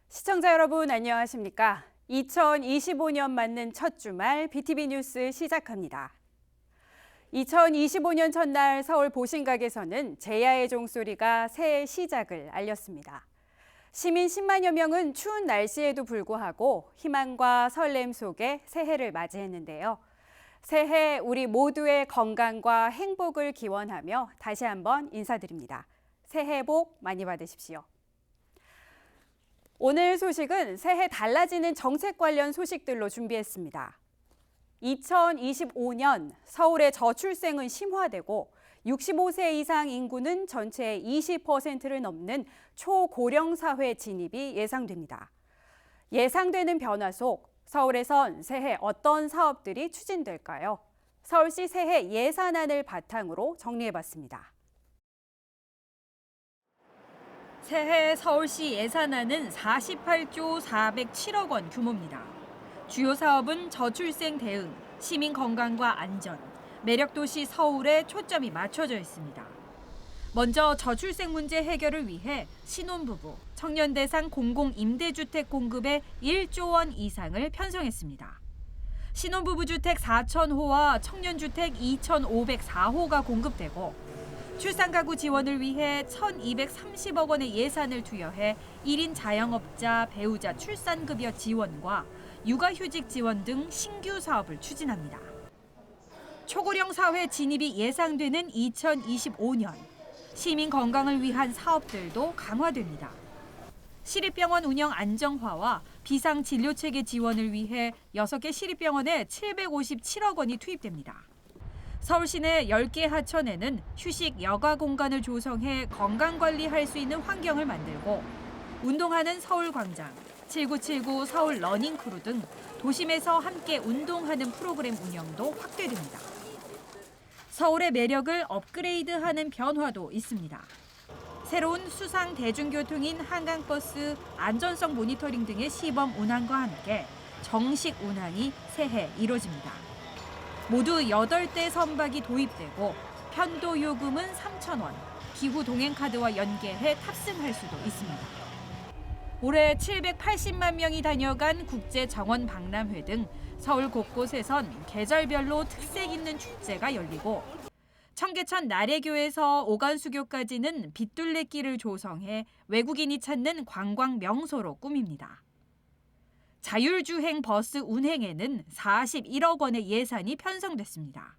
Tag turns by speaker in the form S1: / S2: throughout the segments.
S1: 시청자 여러분 안녕하십니까? 2025년 맞는 첫 주말 BTV 뉴스 시작합니다. 2025년 첫날 서울 보신각에서는 제야의 종소리가 새해 시작을 알렸습니다. 시민 10만여 명은 추운 날씨에도 불구하고 희망과 설렘 속에 새해를 맞이했는데요. 새해 우리 모두의 건강과 행복을 기원하며 다시 한번 인사드립니다. 새해 복 많이 받으십시오. 오늘 소식은 새해 달라지는 정책 관련 소식들로 준비했습니다. 2025년 서울의 저출생은 심화되고 65세 이상 인구는 전체의 20%를 넘는 초고령 사회 진입이 예상됩니다. 예상되는 변화 속 서울에선 새해 어떤 사업들이 추진될까요? 서울시 새해 예산안을 바탕으로 정리해봤습니다. 새해 서울시 예산안은 48조 407억 원 규모입니다. 주요 사업은 저출생 대응, 시민 건강과 안전, 매력도시 서울에 초점이 맞춰져 있습니다. 먼저 저출생 문제 해결을 위해 신혼부부, 청년 대상 공공임대주택 공급에 1조 원 이상을 편성했습니다. 신혼부부 주택 4,000호와 청년주택 2,504호가 공급되고 출산가구 지원을 위해 1,230억 원의 예산을 투여해 1인 자영업자 배우자 출산급여 지원과 육아휴직 지원 등 신규 사업을 추진합니다. 초고령 사회 진입이 예상되는 2025년, 시민 건강을 위한 사업들도 강화됩니다. 시립병원 운영 안정화와 비상진료체계 지원을 위해 6개 시립병원에 757억 원이 투입됩니다. 서울시 내 10개 하천에는 휴식 여가 공간을 조성해 건강관리할 수 있는 환경을 만들고 운동하는 서울광장, 7979 서울 러닝크루 등 도심에서 함께 운동하는 프로그램 운영도 확대됩니다. 서울의 매력을 업그레이드하는 변화도 있습니다. 새로운 수상 대중교통인 한강버스 안전성 모니터링 등의 시범 운항과 함께 정식 운항이 새해 이뤄집니다. 모두 8대 선박이 도입되고 편도 요금은 3,000원, 기후 동행카드와 연계해 탑승할 수도 있습니다. 올해 780만 명이 다녀간 국제정원 박람회 등 서울 곳곳에선 계절별로 특색 있는 축제가 열리고 청계천 나래교에서 오간수교까지는 빗둘레길을 조성해 외국인이 찾는 관광 명소로 꾸밉니다. 자율주행 버스 운행에는 41억 원의 예산이 편성됐습니다.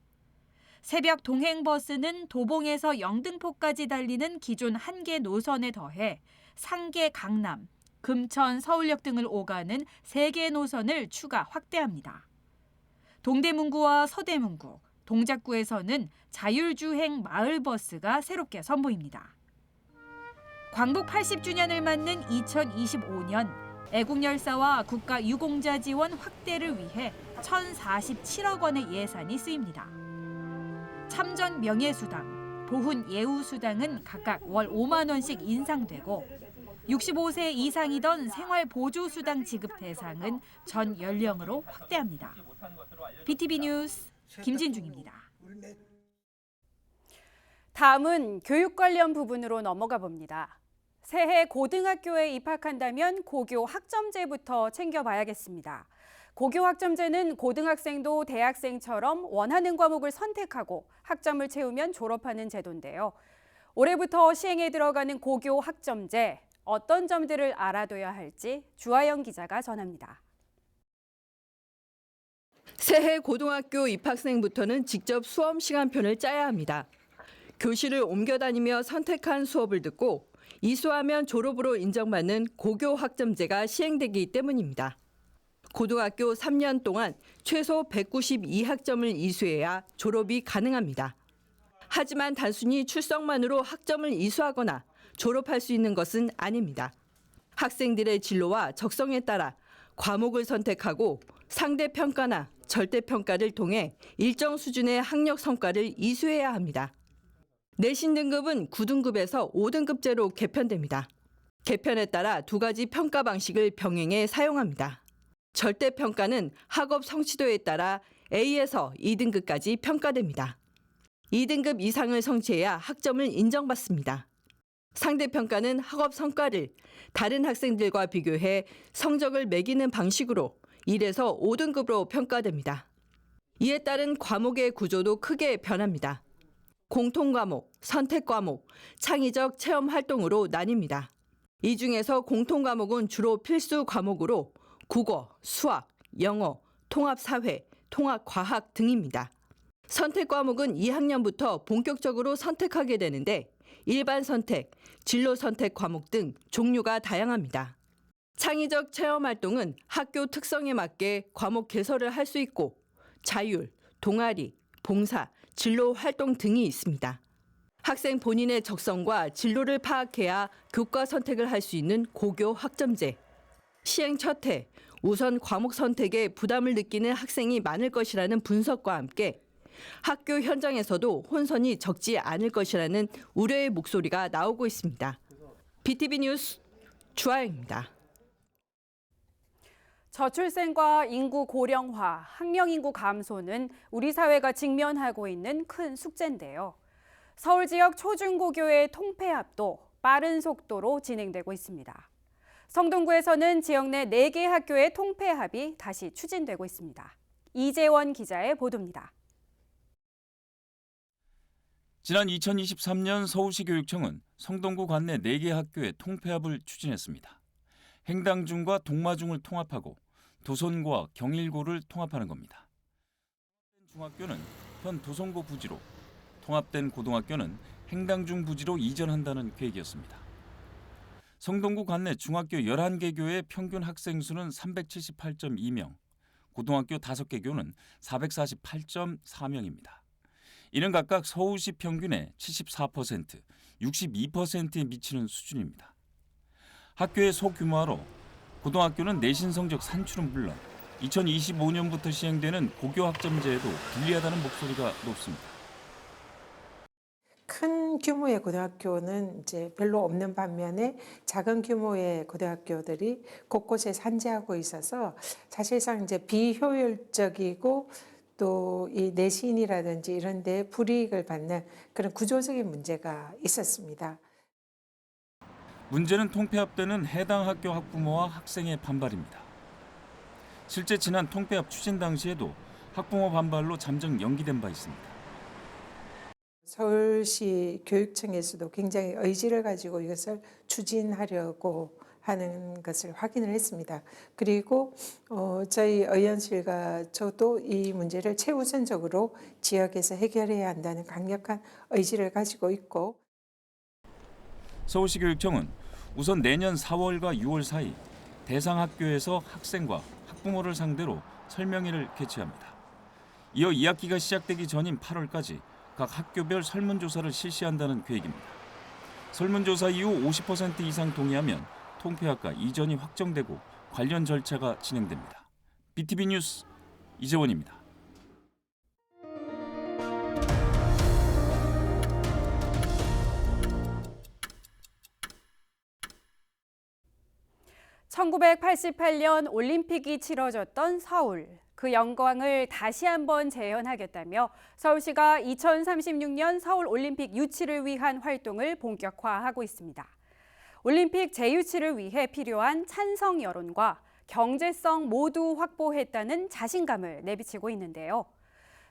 S1: 새벽 동행버스는 도봉에서 영등포까지 달리는 기존 1개 노선에 더해 상계 강남, 금천 서울역 등을 오가는 3개 노선을 추가 확대합니다. 동대문구와 서대문구, 동작구에서는 자율주행 마을버스가 새롭게 선보입니다. 광복 80주년을 맞는 2025년, 애국열사와 국가유공자 지원 확대를 위해 1,047억 원의 예산이 쓰입니다. 참전 명예수당, 보훈 예우수당은 각각 월 5만 원씩 인상되고 65세 이상이던 생활보조수당 지급 대상은 전 연령으로 확대합니다. BTV 뉴스 김진중입니다. 다음은 교육 관련 부분으로 넘어가 봅니다. 새해 고등학교에 입학한다면 고교 학점제부터 챙겨봐야겠습니다. 고교 학점제는 고등학생도 대학생처럼 원하는 과목을 선택하고 학점을 채우면 졸업하는 제도인데요. 올해부터 시행에 들어가는 고교 학점제, 어떤 점들을 알아둬야 할지 주하영 기자가 전합니다.
S2: 새해 고등학교 입학생부터는 직접 수업 시간표를 짜야 합니다. 교실을 옮겨 다니며 선택한 수업을 듣고 이수하면 졸업으로 인정받는 고교 학점제가 시행되기 때문입니다. 고등학교 3년 동안 최소 192학점을 이수해야 졸업이 가능합니다. 하지만 단순히 출석만으로 학점을 이수하거나 졸업할 수 있는 것은 아닙니다. 학생들의 진로와 적성에 따라 과목을 선택하고 상대평가나 절대평가를 통해 일정 수준의 학력 성과를 이수해야 합니다. 내신 등급은 9등급에서 5등급제로 개편됩니다. 개편에 따라 두 가지 평가 방식을 병행해 사용합니다. 절대평가는 학업 성취도에 따라 A에서 2등급까지 평가됩니다. 2등급 이상을 성취해야 학점을 인정받습니다. 상대평가는 학업 성과를 다른 학생들과 비교해 성적을 매기는 방식으로 1에서 5등급으로 평가됩니다. 이에 따른 과목의 구조도 크게 변합니다. 공통과목, 선택과목, 창의적 체험 활동으로 나뉩니다. 이 중에서 공통과목은 주로 필수 과목으로 국어, 수학, 영어, 통합사회, 통합과학 등입니다. 선택과목은 2학년부터 본격적으로 선택하게 되는데 일반 선택, 진로 선택 과목 등 종류가 다양합니다. 창의적 체험 활동은 학교 특성에 맞게 과목 개설을 할 수 있고 자율, 동아리, 봉사, 진로 활동 등이 있습니다. 학생 본인의 적성과 진로를 파악해야 교과 선택을 할 수 있는 고교 학점제. 시행 첫 해 우선 과목 선택에 부담을 느끼는 학생이 많을 것이라는 분석과 함께 학교 현장에서도 혼선이 적지 않을 것이라는 우려의 목소리가 나오고 있습니다. BTV 뉴스 주아영입니다.
S1: 저출생과 인구 고령화, 학령 인구 감소는 우리 사회가 직면하고 있는 큰 숙제인데요. 서울 지역 초중고교의 통폐합도 빠른 속도로 진행되고 있습니다. 성동구에서는 지역 내 4개 학교의 통폐합이 다시 추진되고 있습니다. 이재원 기자의 보도입니다.
S3: 지난 2023년 서울시 교육청은 성동구 관내 4개 학교의 통폐합을 추진했습니다. 행당중과 동마중을 통합하고 도선고와 경일고를 통합하는 겁니다. 중학교는 현 도선고 부지로, 통합된 고등학교는 행당중 부지로 이전한다는 계획이었습니다. 성동구 관내 중학교 11개 교의 평균 학생 수는 378.2명, 고등학교 5개 교는 448.4명입니다. 이는 각각 서울시 평균의 74%, 62%에 미치는 수준입니다. 학교의 소규모화로 고등학교는 내신 성적 산출은 물론 2025년부터 시행되는 고교 학점제에도 불리하다는 목소리가 높습니다.
S4: 큰 규모의 고등학교는 이제 별로 없는 반면에 작은 규모의 고등학교들이 곳곳에 산재하고 있어서 사실상 이제 비효율적이고 또 이 내신이라든지 이런 데 불이익을 받는 그런 구조적인 문제가 있었습니다.
S3: 문제는 통폐합 때는 해당 학교 학부모와 학생의 반발입니다. 실제 지난 통폐합 추진 당시에도 학부모 반발로 잠정 연기된 바 있습니다.
S4: 서울시 교육청에서도 굉장히 의지를 가지고 이것을 추진하려고 하는 것을 확인을 했습니다. 그리고 저희 의원실과 저도 이 문제를 최우선적으로 지역에서 해결해야 한다는 강력한 의지를 가지고 있고,
S3: 서울시 교육청은 우선 내년 4월과 6월 사이 대상 학교에서 학생과 학부모를 상대로 설명회를 개최합니다. 이어 2학기가 시작되기 전인 8월까지 각 학교별 설문조사를 실시한다는 계획입니다. 설문조사 이후 50% 이상 동의하면 통폐합과 이전이 확정되고 관련 절차가 진행됩니다. BTV 뉴스 이재원입니다.
S1: (1988년) 올림픽이 치러졌던 서울. 그 영광을 다시 한번 재현하겠다며 서울시가 2036년 서울 올림픽 유치를 위한 활동을 본격화하고 있습니다. 올림픽 재유치를 위해 필요한 찬성 여론과 경제성 모두 확보했다는 자신감을 내비치고 있는데요.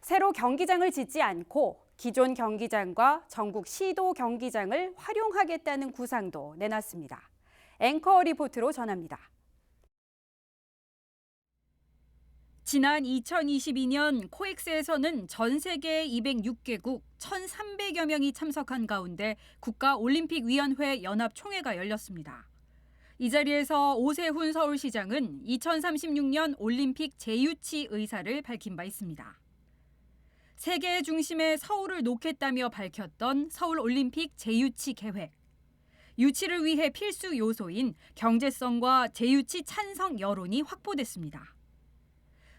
S1: 새로 경기장을 짓지 않고 기존 경기장과 전국 시도 경기장을 활용하겠다는 구상도 내놨습니다. 앵커 리포트로 전합니다. 지난 2022년 코엑스에서는 전 세계 206개국 1,300여 명이 참석한 가운데 국가올림픽위원회 연합총회가 열렸습니다. 이 자리에서 오세훈 서울시장은 2036년 올림픽 재유치 의사를 밝힌 바 있습니다. 세계의 중심에 서울을 놓겠다며 밝혔던 서울올림픽 재유치 계획. 유치를 위해 필수 요소인 경제성과 재유치 찬성 여론이 확보됐습니다.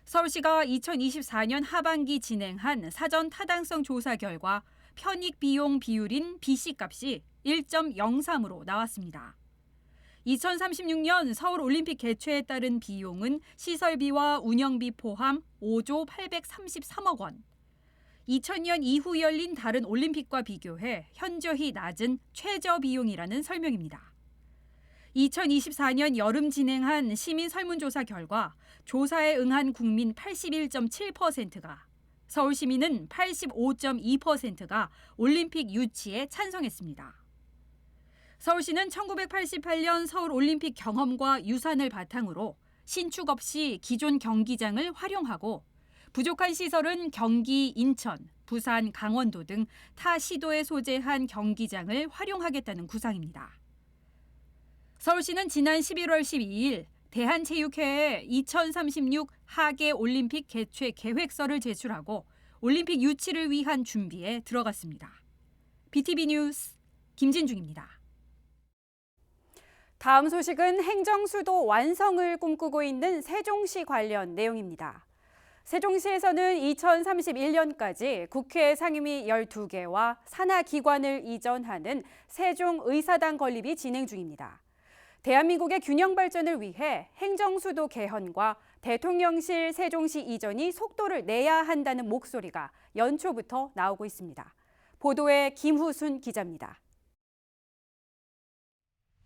S1: 서울시가 2024년 하반기 진행한 사전 타당성 조사 결과 편익 비용 비율인 BC값이 1.03으로 나왔습니다. 2036년 서울올림픽 개최에 따른 비용은 시설비와 운영비 포함 5조 833억 원. 2000년 이후 열린 다른 올림픽과 비교해 현저히 낮은 최저 비용이라는 설명입니다. 2024년 여름 진행한 시민 설문조사 결과 조사에 응한 국민 81.7%가, 서울 시민은 85.2%가 올림픽 유치에 찬성했습니다. 서울시는 1988년 서울올림픽 경험과 유산을 바탕으로 신축 없이 기존 경기장을 활용하고 부족한 시설은 경기, 인천, 부산, 강원도 등 타 시도에 소재한 경기장을 활용하겠다는 구상입니다. 서울시는 지난 11월 12일 대한체육회에 2036 하계 올림픽 개최 계획서를 제출하고 올림픽 유치를 위한 준비에 들어갔습니다. BTV 뉴스 김진중입니다. 다음 소식은 행정수도 완성을 꿈꾸고 있는 세종시 관련 내용입니다. 세종시에서는 2031년까지 국회 상임위 12개와 산하기관을 이전하는 세종의사당 건립이 진행 중입니다. 대한민국의 균형 발전을 위해 행정수도 개헌과 대통령실 세종시 이전이 속도를 내야 한다는 목소리가 연초부터 나오고 있습니다. 보도에 김후순 기자입니다.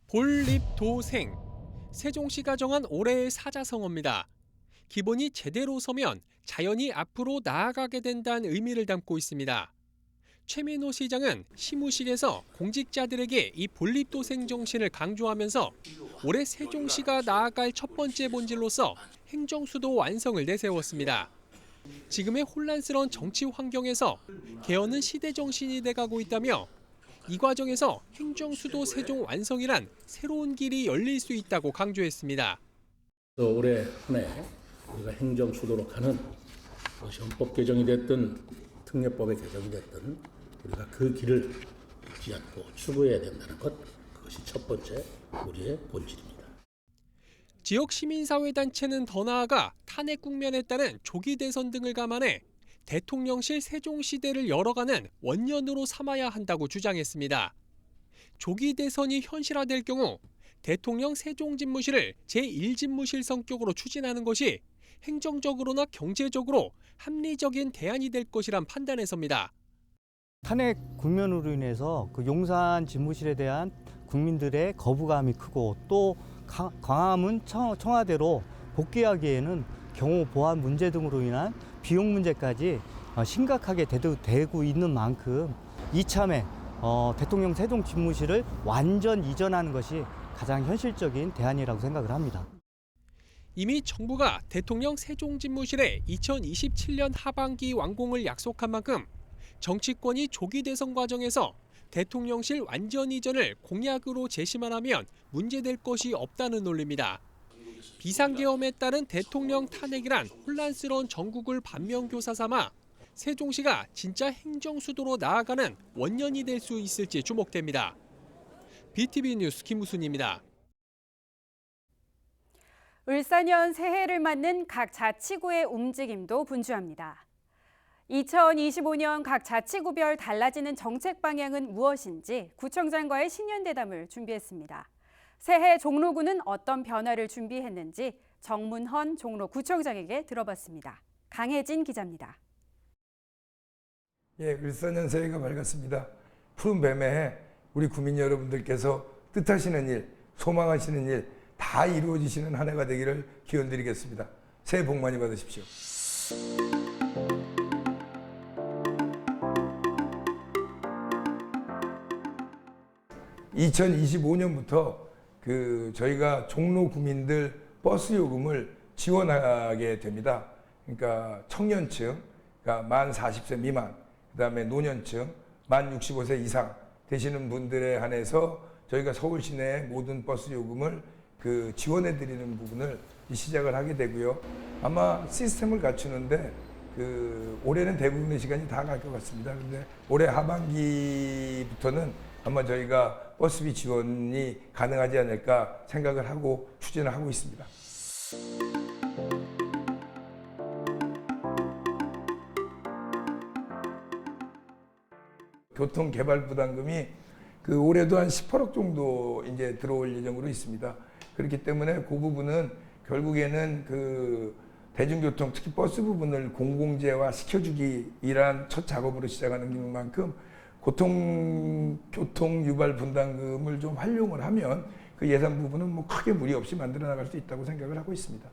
S5: 본립도생, 세종시가 정한 올해의 사자성어입니다. 기본이 제대로 서면 자연이 앞으로 나아가게 된다는 의미를 담고 있습니다. 최민호 시장은 시무실에서 공직자들에게 이 본립도생 정신을 강조하면서 올해 세종시가 나아갈 첫 번째 본질로서 행정수도 완성을 내세웠습니다. 지금의 혼란스러운 정치 환경에서 개헌은 시대 정신이 돼가고 있다며 이 과정에서 행정수도 세종 완성이란 새로운 길이 열릴 수 있다고 강조했습니다.
S6: 올해 한 해 우리가 행정수도로 가는 것이 헌법 개정이 됐든 특례법의 개정이 됐든 우리가 그 길을 잊지 않고 추구해야 된다는 것, 그것이 첫 번째 우리의 본질입니다.
S5: 지역 시민사회단체는 더 나아가 탄핵 국면에 따른 조기 대선 등을 감안해 대통령실 세종시대를 열어가는 원년으로 삼아야 한다고 주장했습니다. 조기 대선이 현실화될 경우 대통령 세종집무실을 제1집무실 성격으로 추진하는 것이 행정적으로나 경제적으로 합리적인 대안이 될 것이란 판단에 섭니다.
S7: 탄핵 국면으로 인해서 그 용산 집무실에 대한 국민들의 거부감이 크고 또 광화문 청와대로 복귀하기에는 경호 보안 문제 등으로 인한 비용 문제까지 심각하게 되고 있는 만큼 이참에 대통령 세종 집무실을 완전 이전하는 것이 가장 현실적인 대안이라고 생각을 합니다.
S5: 이미 정부가 대통령 세종 집무실의 2027년 하반기 완공을 약속한 만큼 정치권이 조기 대선 과정에서 대통령실 완전 이전을 공약으로 제시만 하면 문제될 것이 없다는 논리입니다. 비상계엄에 따른 대통령 탄핵이란 혼란스러운 전국을 반면교사 삼아 세종시가 진짜 행정수도로 나아가는 원년이 될 수 있을지 주목됩니다. BTV 뉴스 김우순입니다.
S1: 을사년 새해를 맞는 각 자치구의 움직임도 분주합니다. 2025년 각 자치구별 달라지는 정책 방향은 무엇인지 구청장과의 신년대담을 준비했습니다. 새해 종로구는 어떤 변화를 준비했는지 정문헌 종로구청장에게 들어봤습니다. 강혜진 기자입니다.
S8: 을사년 새해가 밝았습니다. 푸른 뱀의 우리 국민 여러분들께서 뜻하시는 일, 소망하시는 일 다 이루어지시는 한 해가 되기를 기원드리겠습니다. 새해 복 많이 받으십시오. 2025년부터 저희가 종로 구민들 버스 요금을 지원하게 됩니다. 그러니까 청년층, 그러니까 만 40세 미만, 그다음에 노년층, 만 65세 이상 되시는 분들에 한해서 저희가 서울 시내 모든 버스 요금을 지원해 드리는 부분을 시작을 하게 되고요. 아마 시스템을 갖추는데 올해는 대부분의 시간이 다 갈 것 같습니다. 그런데 올해 하반기부터는 아마 저희가 버스비 지원이 가능하지 않을까 생각을 하고 추진을 하고 있습니다. 교통개발부담금이 그 올해도 한 18억 정도 이제 들어올 예정으로 있습니다. 그렇기 때문에 그 부분은 결국에는 그 대중교통 특히 버스 부분을 공공재화 시켜주기 이란 첫 작업으로 시작하는 만큼 교통 유발 분담금을 좀 활용을 하면 그 예산 부분은 뭐 크게 무리 없이 만들어 나갈 수 있다고 생각을 하고 있습니다.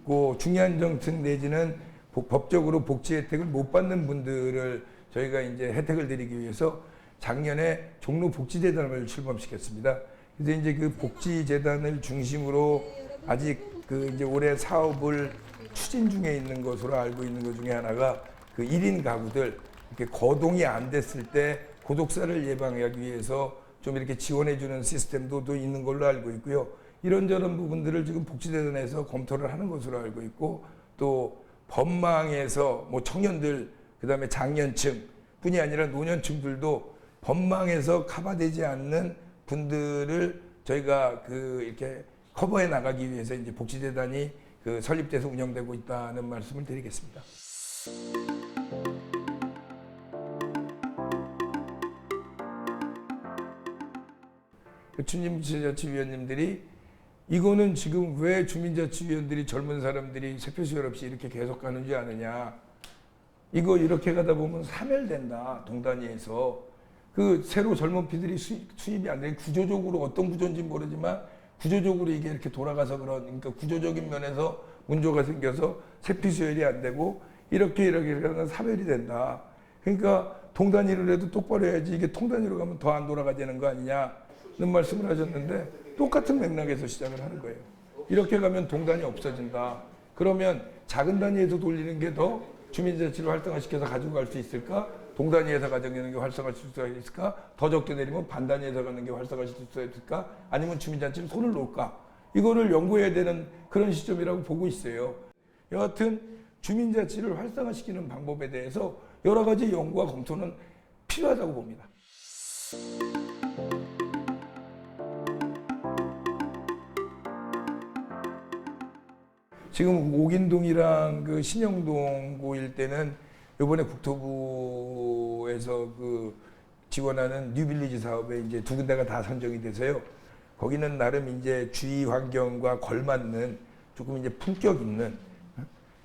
S8: 그 중요한 정책 내지는 법적으로 복지 혜택을 못 받는 분들을 저희가 이제 혜택을 드리기 위해서 작년에 종로복지재단을 출범시켰습니다. 그래서 이제 그 복지재단을 중심으로 아직 그 이제 올해 사업을 추진 중에 있는 것으로 알고 있는 것 중에 하나가 그 1인 가구들 이렇게 거동이 안 됐을 때 고독사를 예방하기 위해서 좀 이렇게 지원해주는 시스템도 또 있는 걸로 알고 있고요. 이런저런 부분들을 지금 복지재단에서 검토를 하는 것으로 알고 있고 또 법망에서 뭐 청년들 그다음에 장년층 뿐이 아니라 노년층들도 법망에서 커버되지 않는 분들을 저희가 그 이렇게 커버해 나가기 위해서 이제 복지재단이 그 설립돼서 운영되고 있다는 말씀을 드리겠습니다. 주민자치위원님들이 이거는 지금 왜 주민자치위원들이 젊은 사람들이 세표수혈 없이 이렇게 계속 가는지 아느냐. 이거 이렇게 가다 보면 사멸된다. 동단위에서. 그 새로 젊은 피들이 수입이 안 돼. 구조적으로 어떤 구조인지 모르지만 구조적으로 이게 이렇게 돌아가서 그러니까 구조적인 면에서 문제가 생겨서 세피수혈이 안 되고 이렇게 하면 사멸이 된다. 그러니까 동단위로 해도 똑바로 해야지 이게 통단위로 가면 더 안 돌아가지는 거 아니냐는 말씀을 하셨는데 똑같은 맥락에서 시작을 하는 거예요. 이렇게 가면 동단위 없어진다. 그러면 작은 단위에서 돌리는 게 더 주민자치를 활성화시켜서 가지고 갈 수 있을까? 동단위에서 가져가는 게 활성화시킬 수 있을까? 더 적게 내리면 반단위에서 가는 게 활성화시킬 수 있을까? 아니면 주민자치를 손을 놓을까? 이거를 연구해야 되는 그런 시점이라고 보고 있어요. 여하튼 주민자치를 활성화시키는 방법에 대해서 여러 가지 연구와 검토는 필요하다고 봅니다. 지금 옥인동이랑 그 신영동고 일대는 이번에 국토부에서 그 지원하는 뉴빌리지 사업에 이제 두 군데가 다 선정이 돼서요. 거기는 나름 이제 주위 환경과 걸맞는 조금 이제 품격 있는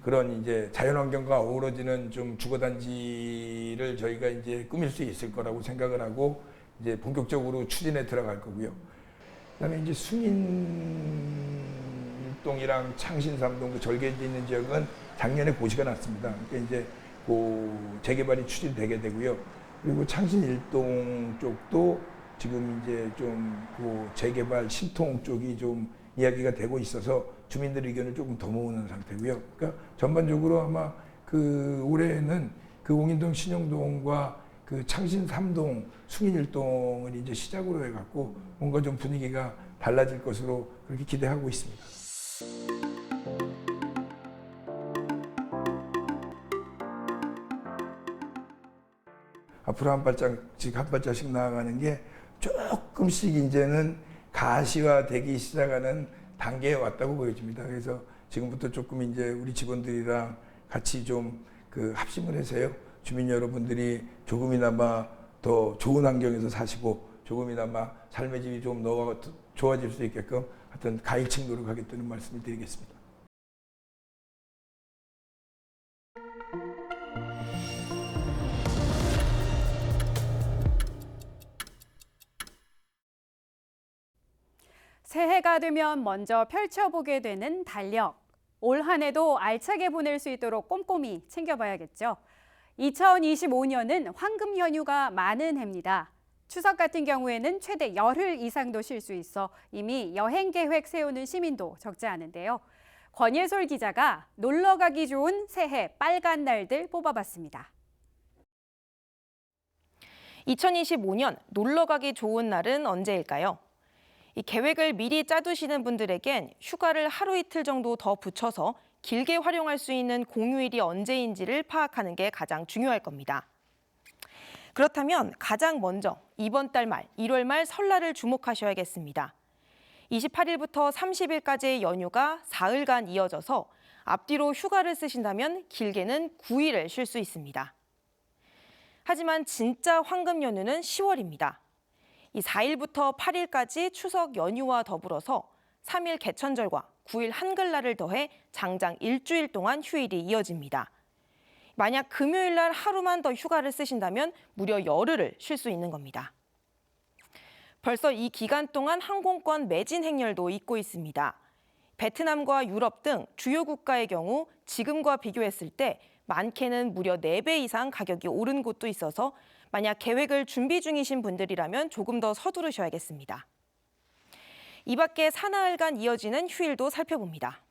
S8: 그런 이제 자연환경과 어우러지는 좀 주거단지를 저희가 이제 꾸밀 수 있을 거라고 생각을 하고 이제 본격적으로 추진에 들어갈 거고요. 그다음에 이제 숭인동이랑 창신삼동 그 절개지 있는 지역은 작년에 고시가 났습니다. 그러니까 이제 그 재개발이 추진되게 되고요. 그리고 창신일동 쪽도 지금 이제 좀 그 재개발 신통 쪽이 좀 이야기가 되고 있어서 주민들 의견을 조금 더 모으는 상태고요. 그러니까 전반적으로 아마 그 올해는 그 옥인동 신영동과 그 창신 3동 숭인 1동을 이제 시작으로 해갖고 뭔가 좀 분위기가 달라질 것으로 그렇게 기대하고 있습니다. 앞으로 한 발짝씩 나아가는 게 조금씩 이제는 가시화되기 시작하는 단계에 왔다고 보여집니다. 그래서 지금부터 조금 이제 우리 직원들이랑 같이 좀 그 합심을 해서요. 주민 여러분들이 조금이나마 더 좋은 환경에서 사시고 조금이나마 삶의 질이 좀 더 좋아질 수 있게끔 하여튼 가일층 노력하겠다는 말씀을 드리겠습니다.
S1: 새해가 되면 먼저 펼쳐보게 되는 달력. 올 한 해도 알차게 보낼 수 있도록 꼼꼼히 챙겨봐야겠죠. 2025년은 황금 연휴가 많은 해입니다. 추석 같은 경우에는 최대 열흘 이상도 쉴 수 있어 이미 여행 계획 세우는 시민도 적지 않은데요. 권예솔 기자가 놀러 가기 좋은 새해 빨간 날들 뽑아봤습니다.
S9: 2025년 놀러 가기 좋은 날은 언제일까요? 이 계획을 미리 짜두시는 분들에겐 휴가를 하루 이틀 정도 더 붙여서 길게 활용할 수 있는 공휴일이 언제인지를 파악하는 게 가장 중요할 겁니다. 그렇다면 가장 먼저 이번 달 말, 1월 말 설날을 주목하셔야겠습니다. 28일부터 30일까지의 연휴가 사흘간 이어져서 앞뒤로 휴가를 쓰신다면 길게는 9일을 쉴 수 있습니다. 하지만 진짜 황금 연휴는 10월입니다. 이 4일부터 8일까지 추석 연휴와 더불어서 3일 개천절과 9일 한글날을 더해 장장 일주일 동안 휴일이 이어집니다. 만약 금요일 날 하루만 더 휴가를 쓰신다면 무려 열흘을 쉴 수 있는 겁니다. 벌써 이 기간 동안 항공권 매진 행렬도 잇고 있습니다. 베트남과 유럽 등 주요 국가의 경우 지금과 비교했을 때 많게는 무려 4배 이상 가격이 오른 곳도 있어서 만약 계획을 준비 중이신 분들이라면 조금 더 서두르셔야겠습니다. 이 밖에 사나흘간 이어지는 휴일도 살펴봅니다.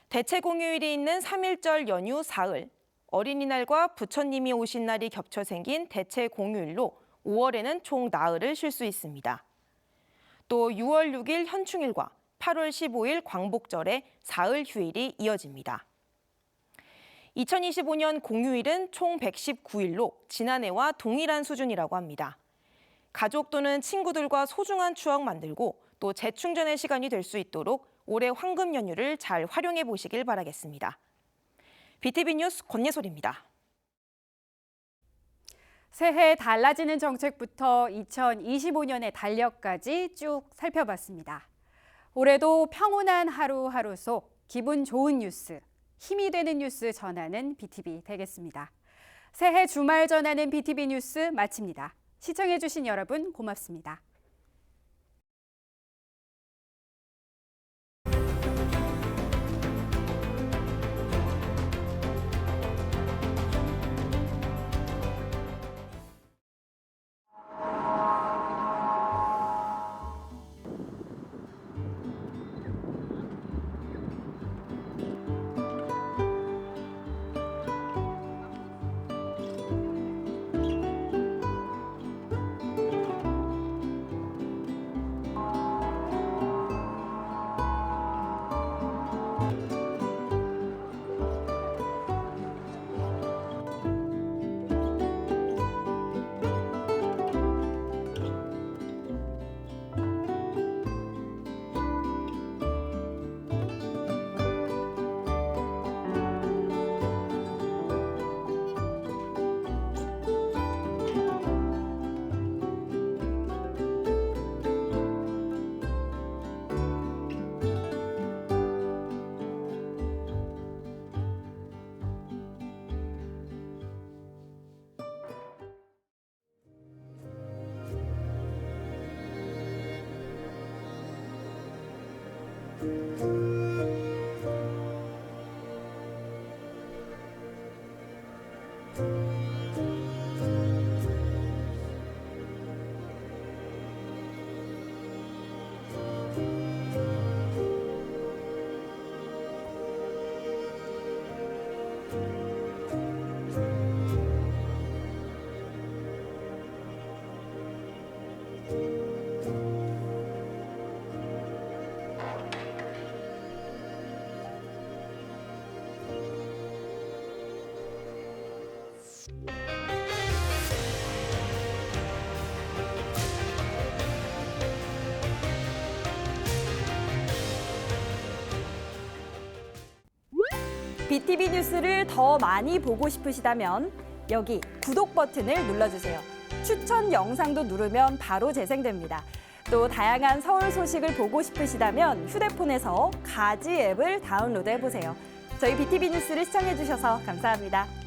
S9: 대체 공휴일이 있는 3일절 연휴 사흘, 어린이날과 부처님이 오신 날이 겹쳐 생긴 대체 공휴일로 5월에는 총 나흘을 쉴 수 있습니다. 또 6월 6일 현충일과 8월 15일 광복절에 사흘 휴일이 이어집니다. 2025년 공휴일은 총 119일로 지난해와 동일한 수준이라고 합니다. 가족 또는 친구들과 소중한 추억 만들고 또 재충전의 시간이 될 수 있도록 올해 황금 연휴를 잘 활용해 보시길 바라겠습니다. BTV 뉴스 권예솔입니다.
S1: 새해 달라지는 정책부터 2025년의 달력까지 쭉 살펴봤습니다. 올해도 평온한 하루하루 속 기분 좋은 뉴스, 힘이 되는 뉴스 전하는 BTV 되겠습니다. 새해 주말 전하는 BTV 뉴스 마칩니다. 시청해주신 여러분 고맙습니다.
S10: BTV 뉴스를 더 많이 보고 싶으시다면 여기 구독 버튼을 눌러주세요. 추천 영상도 누르면 바로 재생됩니다. 또 다양한 서울 소식을 보고 싶으시다면 휴대폰에서 가지 앱을 다운로드해보세요. 저희 BTV 뉴스를 시청해주셔서 감사합니다.